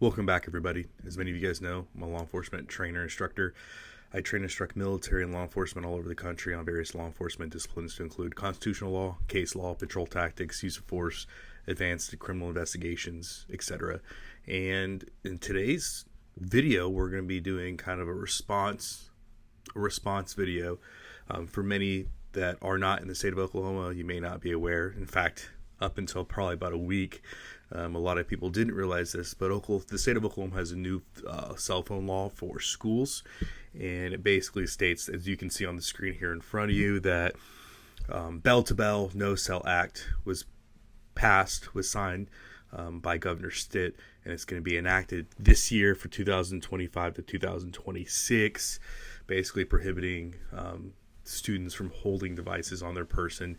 Welcome back, everybody. As many of you guys know, I'm a law enforcement trainer instructor. I train and instruct military and law enforcement all over the country on various law enforcement disciplines to include constitutional law, case law, patrol tactics, use of force, advanced criminal investigations, etc. And in today's video, we're going to be doing kind of a response video. For many that are not in the state of Oklahoma, you may not be aware. In fact, up until probably about a week, a lot of people didn't realize this, but the state of Oklahoma has a new cell phone law for schools, and it basically states, as you can see on the screen here in front of you, that bell-to-bell no cell act was signed by Governor Stitt, and it's going to be enacted this year for 2025 to 2026, basically prohibiting students from holding devices on their person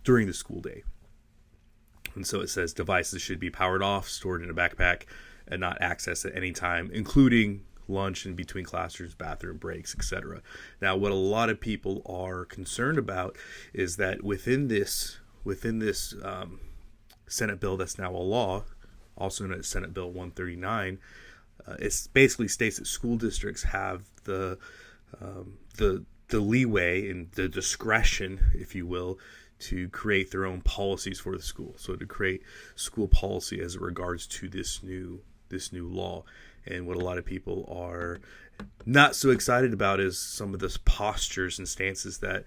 during the school day. And so it says devices should be powered off, stored in a backpack, and not accessed at any time, including lunch and between classrooms, bathroom breaks, etc. Now, what a lot of people are concerned about is that within this Senate bill that's now a law, also known as Senate Bill 139, it basically states that school districts have the leeway and the discretion, if you will, to create their own policies for the school. So to create school policy as it regards to this new law. And what a lot of people are not so excited about is some of the postures and stances that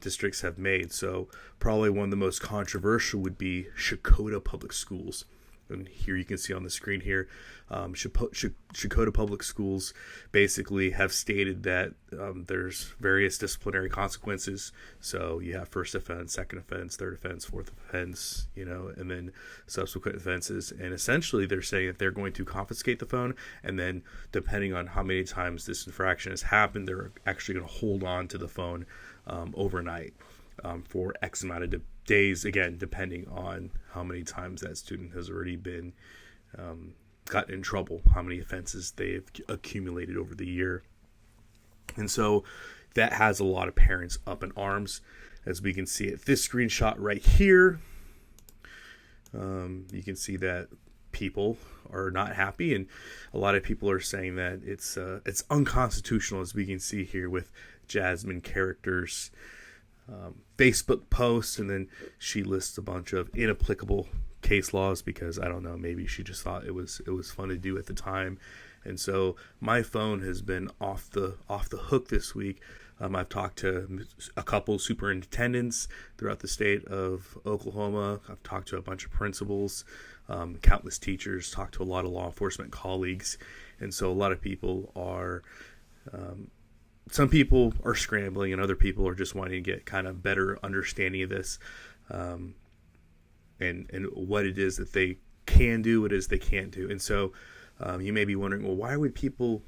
districts have made. So probably one of the most controversial would be Shakota Public Schools. And here you can see on the screen here, Shakota Public Schools basically have stated that there's various disciplinary consequences. So you have first offense, second offense, third offense, fourth offense, and then subsequent offenses. And essentially they're saying that they're going to confiscate the phone, and then depending on how many times this infraction has happened, they're actually going to hold on to the phone overnight for X amount of days, again, depending on how many times that student has already been gotten in trouble, how many offenses they've accumulated over the year. And so that has a lot of parents up in arms, as we can see at this screenshot right here. You can see that people are not happy, and a lot of people are saying that it's unconstitutional, as we can see here with Jasmine Character's Facebook post, and then she lists a bunch of inapplicable case laws because, I don't know, maybe she just thought it was fun to do at the time. And so my phone has been off the hook this week. I've talked to a couple superintendents throughout the state of Oklahoma. I've talked to a bunch of principals, countless teachers, talked to a lot of law enforcement colleagues. And so a lot of people are some people are scrambling, and other people are just wanting to get kind of better understanding of this, and what it is that they can do, what it is they can't do. And so you may be wondering, well, why would people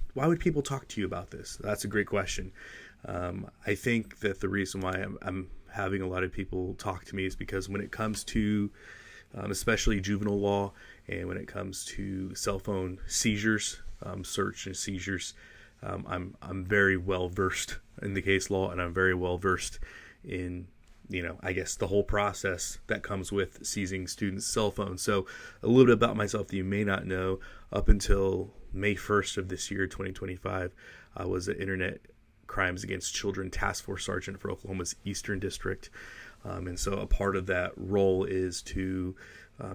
talk to you about this? That's a great question. I think that the reason why I'm having a lot of people talk to me is because when it comes to especially juvenile law, and when it comes to cell phone seizures, search and seizures, I'm very well versed in the case law, and I'm very well versed in, I guess the whole process that comes with seizing students' cell phones. So a little bit about myself that you may not know: up until May 1st of this year, 2025, I was an Internet Crimes Against Children Task Force Sergeant for Oklahoma's Eastern District. And so a part of that role is to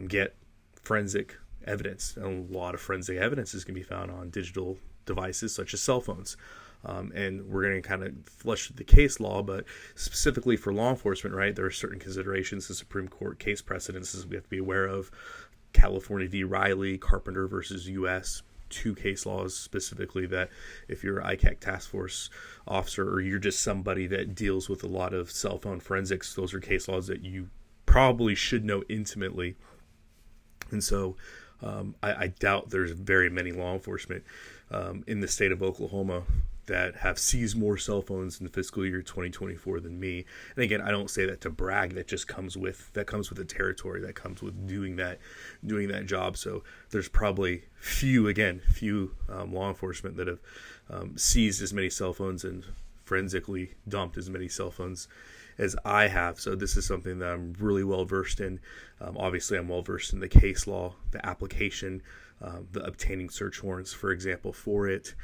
get forensic evidence. And a lot of forensic evidence is going to be found on digital devices such as cell phones. And we're going to kind of flush the case law, but specifically for law enforcement, right, there are certain considerations, the Supreme Court case precedences we have to be aware of. California v. Riley, Carpenter versus U.S., two case laws specifically that if you're an ICAC task force officer, or you're just somebody that deals with a lot of cell phone forensics, those are case laws that you probably should know intimately. And so I doubt there's very many law enforcement in the state of Oklahoma that have seized more cell phones in the fiscal year 2024 than me. And again, I don't say that to brag. That just comes with the territory. That comes with doing that job. So there's probably few law enforcement that have seized as many cell phones and forensically dumped as many cell phones as I have. So this is something that I'm really well versed in. Obviously, I'm well versed in the case law, the application, the obtaining search warrants, for example, for it.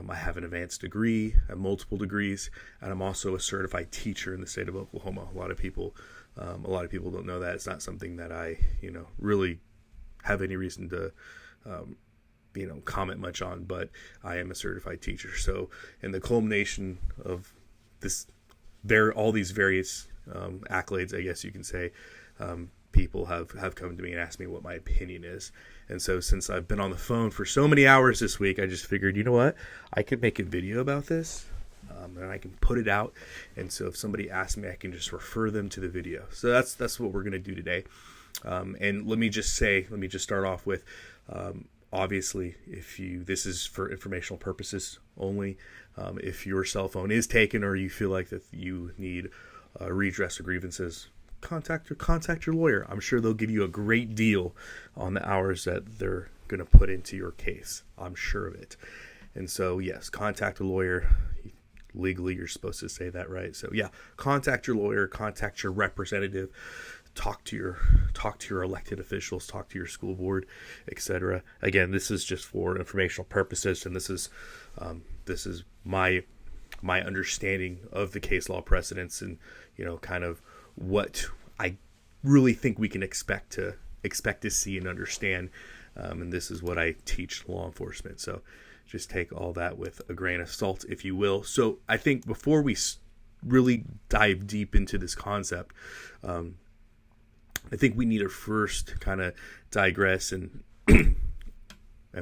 I have an advanced degree, I have multiple degrees, and I'm also a certified teacher in the state of Oklahoma. A lot of people don't know that. It's not something that I, really have any reason to, comment much on, but I am a certified teacher. So, in the culmination of all these various accolades, I guess you can say, people have come to me and asked me what my opinion is. And so since I've been on the phone for so many hours this week, I just figured, you know what? I could make a video about this, and I can put it out. And so if somebody asks me, I can just refer them to the video. So that's what we're going to do today. And let me just start off with, obviously, this is for informational purposes only. If your cell phone is taken or you feel like that you need redress of grievances, contact your lawyer. I'm sure they'll give you a great deal on the hours that they're going to put into your case. I'm sure of it. And so, yes, contact a lawyer. Legally, you're supposed to say that, right? So, yeah, contact your lawyer, contact your representative, talk to your elected officials, talk to your school board, etc. Again, this is just for informational purposes, and this is my understanding of the case law precedents and, kind of what I really think we can expect to see and understand. And this is what I teach law enforcement. So just take all that with a grain of salt, if you will. So I think before we really dive deep into this concept, I think we need to first kind of digress and, in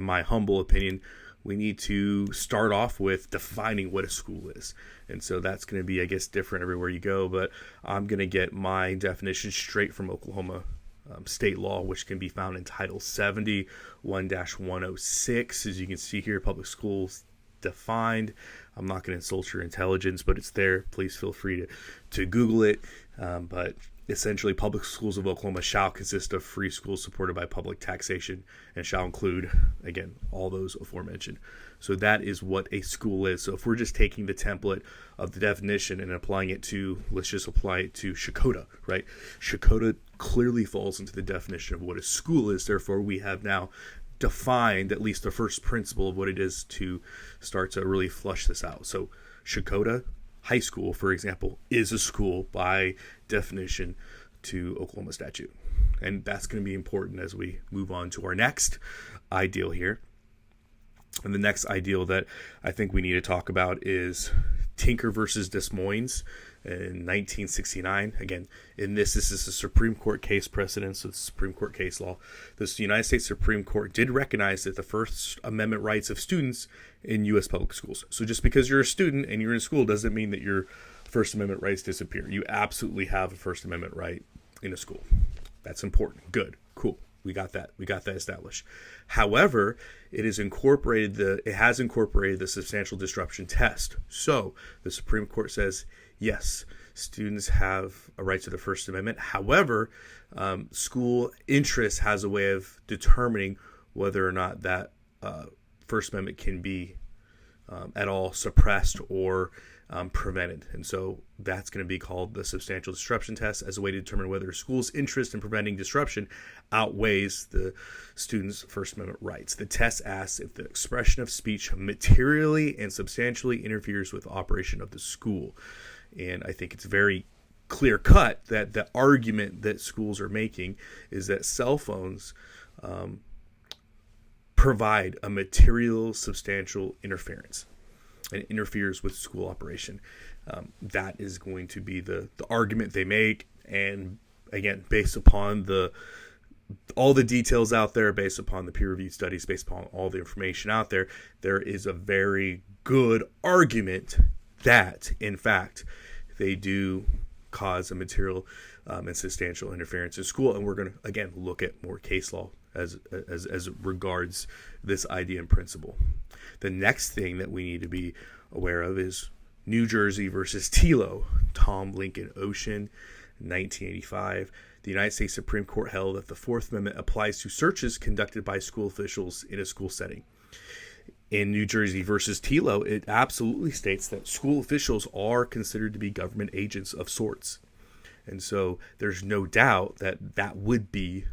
my humble opinion, we need to start off with defining what a school is. And so that's going to be, I guess, different everywhere you go, but I'm going to get my definition straight from Oklahoma state law, which can be found in Title 70, 1-106. As you can see here, public schools defined. I'm not going to insult your intelligence, but it's there. Please feel free to Google it. But essentially, public schools of Oklahoma shall consist of free schools supported by public taxation and shall include, again, all those aforementioned. So that is what a school is. So if we're just taking the template of the definition and let's just apply it to Shakota, right? Shakota clearly falls into the definition of what a school is. Therefore, we have now defined at least the first principle of what it is to start to really flush this out. So Shakota High School, for example, is a school by definition to Oklahoma statute. And that's going to be important as we move on to our next ideal here. And the next ideal that I think we need to talk about is Tinker versus Des Moines in 1969. Again, this is a Supreme Court case precedent, so it's Supreme Court case law. The United States Supreme Court did recognize that the First Amendment rights of students in U.S. public schools. So just because you're a student and you're in school doesn't mean that your First Amendment rights disappear. You absolutely have a First Amendment right in a school. That's important. Good. Cool. We got that established. However, it has incorporated the substantial disruption test. So the Supreme Court says, yes, students have a right to the First Amendment. However, school interest has a way of determining whether or not that First Amendment can be at all suppressed or prevented. And so that's going to be called the substantial disruption test as a way to determine whether a school's interest in preventing disruption outweighs the student's First Amendment rights. The test asks if the expression of speech materially and substantially interferes with the operation of the school. And I think it's very clear cut that the argument that schools are making is that cell phones provide a material substantial interference and interferes with school operation. That is going to be the argument they make. And again, based upon all the details out there, based upon the peer-reviewed studies, based upon all the information out there, there is a very good argument that, in fact, they do cause a material and substantial interference in school. And we're going to, again, look at more case law as regards this idea and principle. The next thing that we need to be aware of is New Jersey versus Tilo, Tom Lincoln Ocean, 1985. The United States Supreme Court held that the Fourth Amendment applies to searches conducted by school officials in a school setting. In New Jersey versus Tilo, it absolutely states that school officials are considered to be government agents of sorts. And so there's no doubt that that would be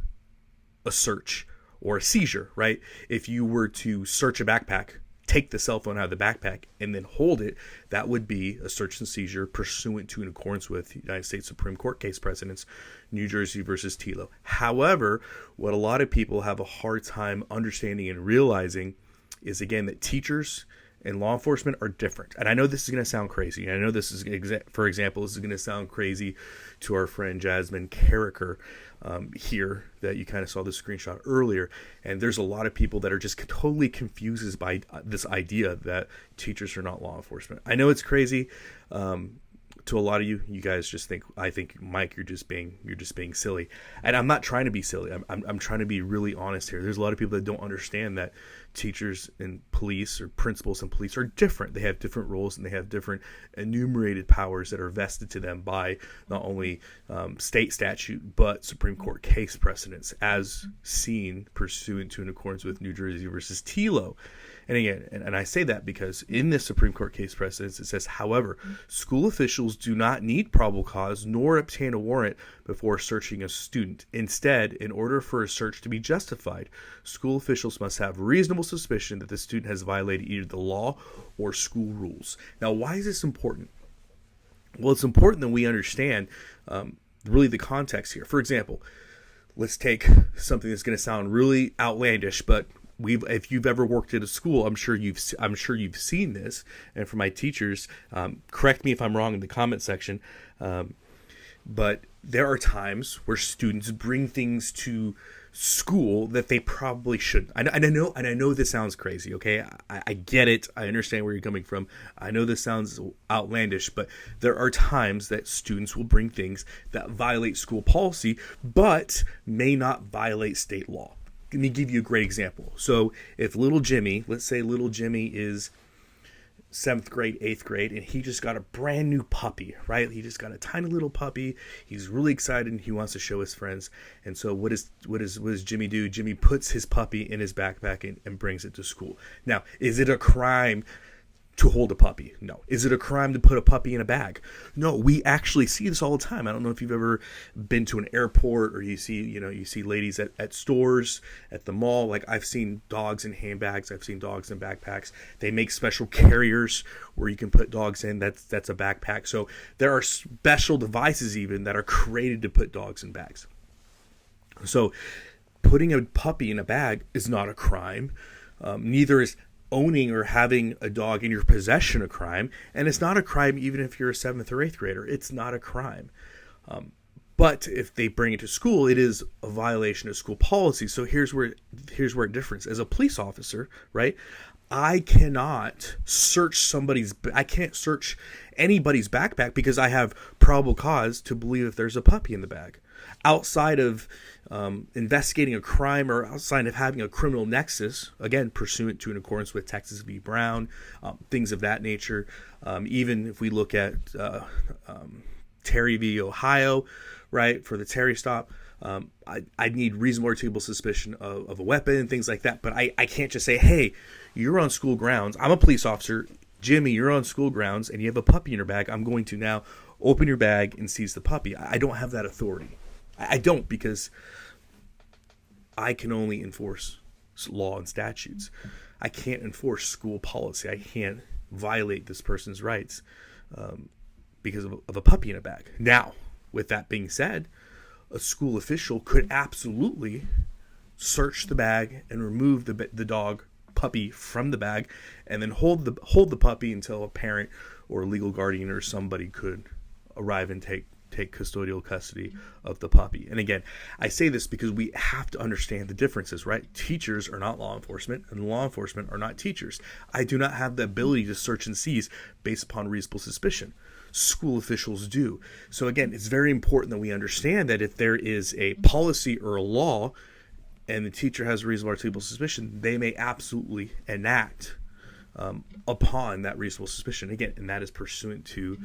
a search or a seizure, right? If you were to search a backpack, take the cell phone out of the backpack, and then hold it, that would be a search and seizure pursuant to, in accordance with United States Supreme Court case precedents, New Jersey versus Tilo. However, what a lot of people have a hard time understanding and realizing is, again, that teachers and law enforcement are different. And I know this is going to sound crazy. I know this is, for example, this is going to sound crazy to our friend Jasmine Carricker here that you kind of saw the screenshot earlier. And there's a lot of people that are just totally confused by this idea that teachers are not law enforcement. I know it's crazy. To a lot of you guys just think, I think, Mike, you're just being silly. And I'm not trying to be silly. I'm trying to be really honest here. There's a lot of people that don't understand that teachers and police, or principals and police, are different. They have different roles, and they have different enumerated powers that are vested to them by not only state statute, but Supreme Court case precedents, as seen pursuant to, in accordance with, New Jersey versus Tilo. And again, and I say that because in this Supreme Court case precedents, it says, however, school officials do not need probable cause nor obtain a warrant before searching a student. Instead, in order for a search to be justified, school officials must have reasonable suspicion that the student has violated either the law or school rules. Now, why is this important? Well, it's important that we understand really the context here. For example, let's take something that's going to sound really outlandish, but if you've ever worked at a school, I'm sure you've seen this. And for my teachers, correct me if I'm wrong in the comment section, but there are times where students bring things to school that they probably shouldn't. And I know this sounds crazy. Okay, I get it. I understand where you're coming from. I know this sounds outlandish, but there are times that students will bring things that violate school policy, but may not violate state law. Let me give you a great example. So if little Jimmy, let's say little Jimmy is 7th grade, 8th grade, and he just got a brand new puppy, right? He just got a tiny little puppy. He's really excited and he wants to show his friends. And so what does Jimmy do? Jimmy puts his puppy in his backpack and brings it to school. Now, is it a crime to hold a puppy? No. Is it a crime to put a puppy in a bag? No. We actually see this all the time. I don't know if you've ever been to an airport, or you see ladies at stores, at the mall. Like, I've seen dogs in handbags. I've seen dogs in backpacks. They make special carriers where you can put dogs in. That's a backpack. So there are special devices even that are created to put dogs in bags. So putting a puppy in a bag is not a crime. Neither is owning or having a dog in your possession a crime, and it's not a crime even if you're a 7th or 8th grader. It's not a crime. But if they bring it to school, it is a violation of school policy. So here's where it differs. As a police officer, right, I can't search anybody's backpack because I have probable cause to believe if there's a puppy in the bag. Outside of investigating a crime, or outside of having a criminal nexus, again, pursuant to, in accordance with Texas v. Brown, things of that nature. Even if we look at Terry v. Ohio, right, for the Terry stop, I need reasonable articulable suspicion of a weapon and things like that. But I can't just say, hey, you're on school grounds. I'm a police officer. Jimmy, you're on school grounds and you have a puppy in your bag. I'm going to now open your bag and seize the puppy. I don't have that authority. I don't, because I can only enforce law and statutes. I can't enforce school policy. I can't violate this person's rights because of a puppy in a bag. Now, with that being said, a school official could absolutely search the bag and remove the dog puppy from the bag, and then hold the puppy until a parent or a legal guardian or somebody could arrive and take custodial custody of the puppy. And again, I say this because we have to understand the differences, right? Teachers are not law enforcement, and law enforcement are not teachers. I do not have the ability to search and seize based upon reasonable suspicion. School officials do. So again, it's very important that we understand that if there is a policy or a law and the teacher has a reasonable articulable suspicion, they may absolutely enact upon that reasonable suspicion. Again, and that is pursuant to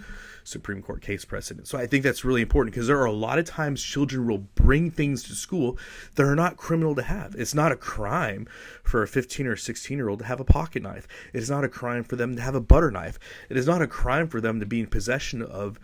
Supreme Court case precedent. So I think that's really important, because there are a lot of times children will bring things to school that are not criminal to have. It's not a crime for a 15 or 16-year-old to have a pocket knife. It is not a crime for them to have a butter knife. It is not a crime for them to be in possession of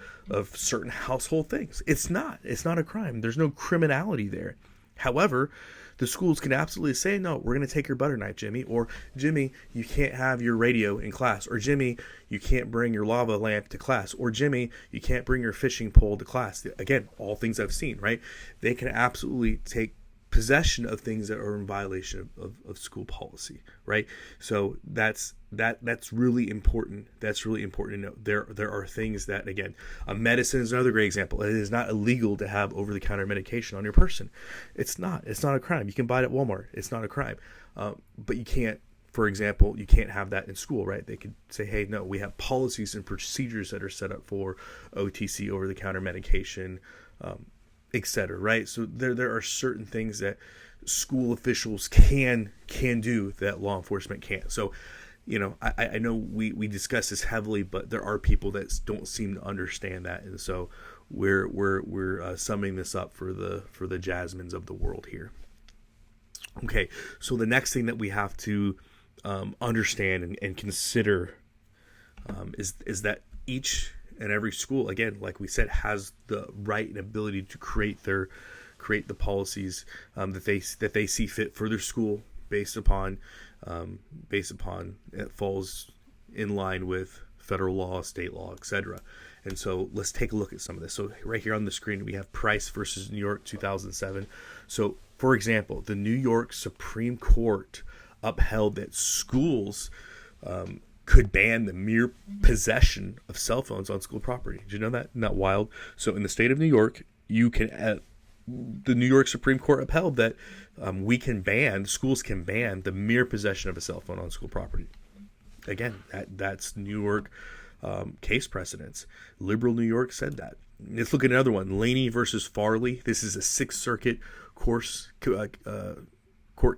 certain household things. It's not a crime. There's no criminality there. However, the schools can absolutely say, no, we're going to take your butter knife, Jimmy. Or, Jimmy, you can't have your radio in class. Or, Jimmy, you can't bring your lava lamp to class. Or, Jimmy, you can't bring your fishing pole to class. Again, all things I've seen, right? They can absolutely take possession of things that are in violation of school policy, right? So that's really important. That's really important to note. There are things that, again, medicine is another great example. It is not illegal to have over-the-counter medication on your person. It's not a crime. You can buy it at Walmart. It's not a crime. But you can't, for example, you can't have that in school, right? They could say, hey, no, we have policies and procedures that are set up for OTC, over-the-counter medication, etc. Right? So there are certain things that school officials can do that law enforcement can't. So, I know we discuss this heavily, but there are people that don't seem to understand that, and so we're summing this up for the Jasmines of the world here. Okay, so the next thing that we have to understand and consider is that each and every school, again, like we said, has the right and ability to create the policies that they see fit for their school based upon it falls in line with federal law, state law, etc. And so let's take a look at some of this. So right here on the screen, we have Price versus New York 2007. So, for example, the New York Supreme Court upheld that schools could ban the mere possession of cell phones on school property. Did you know that? Isn't that wild? So in the state of New York, you can, the New York Supreme Court upheld that schools can ban the mere possession of a cell phone on school property. Again, that's New York case precedents. Liberal New York said that. Let's look at another one, Laney versus Farley. This is a Sixth Circuit court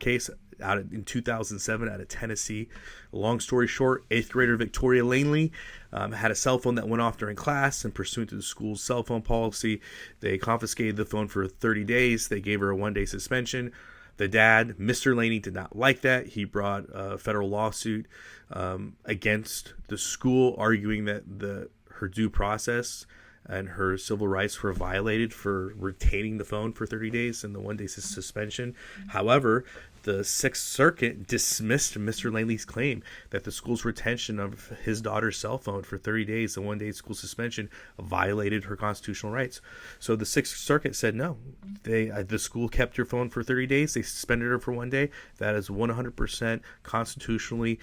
case in 2007 out of Tennessee. Long story short, 8th grader Victoria Laney had a cell phone that went off during class, and pursuant to the school's cell phone policy, they confiscated the phone for 30 days. They gave her a 1-day suspension. The dad, Mr. Laney, did not like that. He brought a federal lawsuit against the school, arguing that her due process and her civil rights were violated for retaining the phone for 30 days and the 1-day suspension. However, the Sixth Circuit dismissed Mr. Laney's claim that the school's retention of his daughter's cell phone for 30 days and 1-day school suspension violated her constitutional rights. So the Sixth Circuit said no. The school kept your phone for 30 days. They suspended her for 1 day. That is 100% constitutionally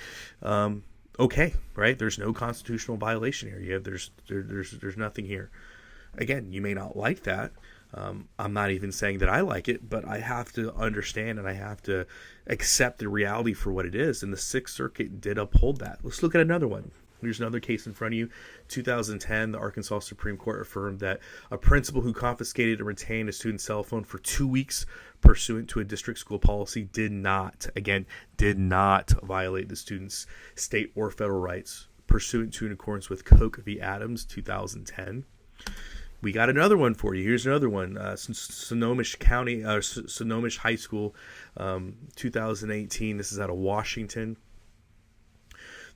okay, right? There's no constitutional violation here. There's nothing here. Again, you may not like that. I'm not even saying that I like it, but I have to understand and I have to accept the reality for what it is. And the Sixth Circuit did uphold that. Let's look at another one. Here's another case in front of you. 2010, the Arkansas Supreme Court affirmed that a principal who confiscated and retained a student's cell phone for 2 weeks pursuant to a district school policy did not violate the student's state or federal rights pursuant to in accordance with Koch v. Adams, 2010. We got another one for you. Here's another one. Snohomish High School, 2018. This is out of Washington.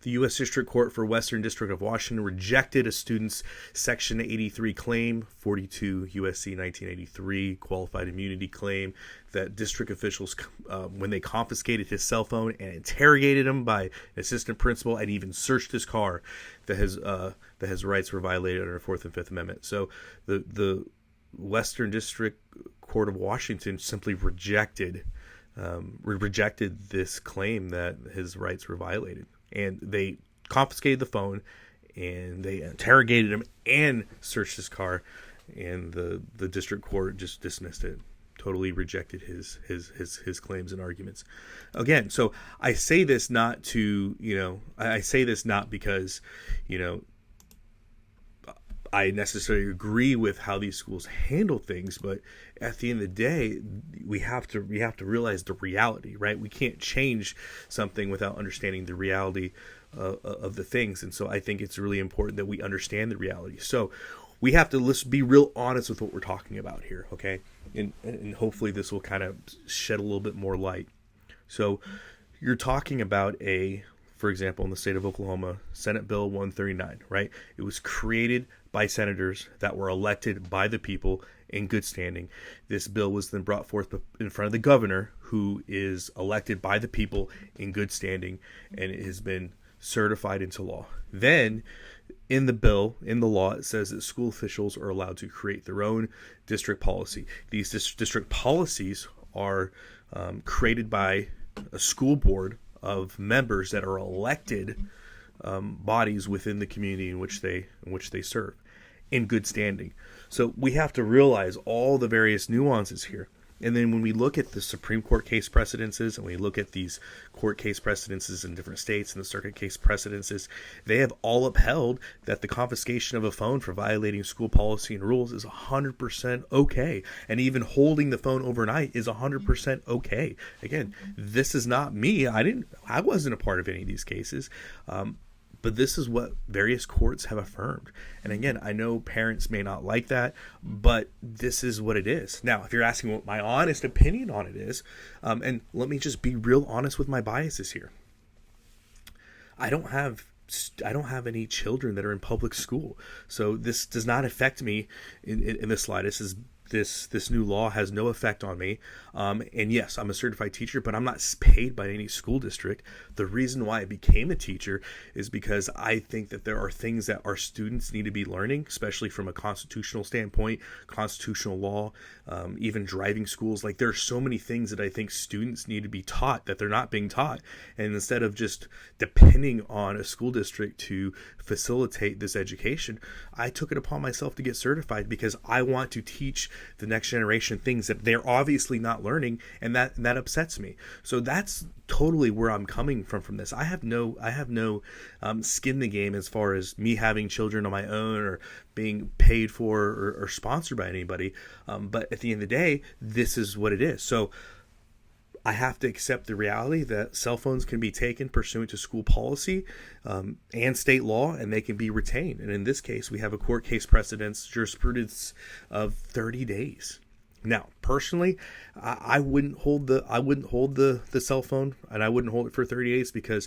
The U.S. District Court for Western District of Washington rejected a student's Section 83 claim, 42 U.S.C. 1983 qualified immunity claim, that district officials, when they confiscated his cell phone and interrogated him by an assistant principal and even searched his car, that his rights were violated under the Fourth and Fifth Amendment. So the Western District Court of Washington simply rejected this claim that his rights were violated. And they confiscated the phone, and they interrogated him and searched his car, and the district court just dismissed it, totally rejected his claims and arguments. Again, so I say this not to, I say this not because, I necessarily agree with how these schools handle things, but at the end of the day, we have to realize the reality, right? We can't change something without understanding the reality of the things, and so I think it's really important that we understand the reality. So we have to be real honest with what we're talking about here, okay? And hopefully this will kind of shed a little bit more light. So you're talking about for example, in the state of Oklahoma, Senate Bill 139, right? It was created by senators that were elected by the people in good standing. This bill was then brought forth in front of the governor, who is elected by the people in good standing, and it has been certified into law. Then in the law, it says that school officials are allowed to create their own district policy. These district policies are created by a school board of members that are elected bodies within the community in which they serve in good standing. So we have to realize all the various nuances here. And then when we look at the Supreme Court case precedences, and we look at these court case precedences in different states and the circuit case precedences, they have all upheld that the confiscation of a phone for violating school policy and rules is 100% okay. And even holding the phone overnight is 100% okay. Again, this is not me. I wasn't a part of any of these cases. But this is what various courts have affirmed. And again, I know parents may not like that, but this is what it is. Now, if you're asking what my honest opinion on it is, and let me just be real honest with my biases here. I don't have any children that are in public school, so this does not affect me in the slightest. This new law has no effect on me. And yes, I'm a certified teacher, but I'm not paid by any school district. The reason why I became a teacher is because I think that there are things that our students need to be learning, especially from a constitutional standpoint, constitutional law, even driving schools. Like, there are so many things that I think students need to be taught that they're not being taught. And instead of just depending on a school district to facilitate this education, I took it upon myself to get certified because I want to teach the next generation things that they're obviously not learning, and that upsets me. So that's totally where I'm coming from this. I have no skin in the game as far as me having children on my own or being paid for or sponsored by anybody. But at the end of the day, this is what it is. So I have to accept the reality that cell phones can be taken pursuant to school policy and state law, and they can be retained. And in this case, we have a court case precedence jurisprudence of 30 days. Now, personally, I wouldn't hold the cell phone, and I wouldn't hold it for 30 days because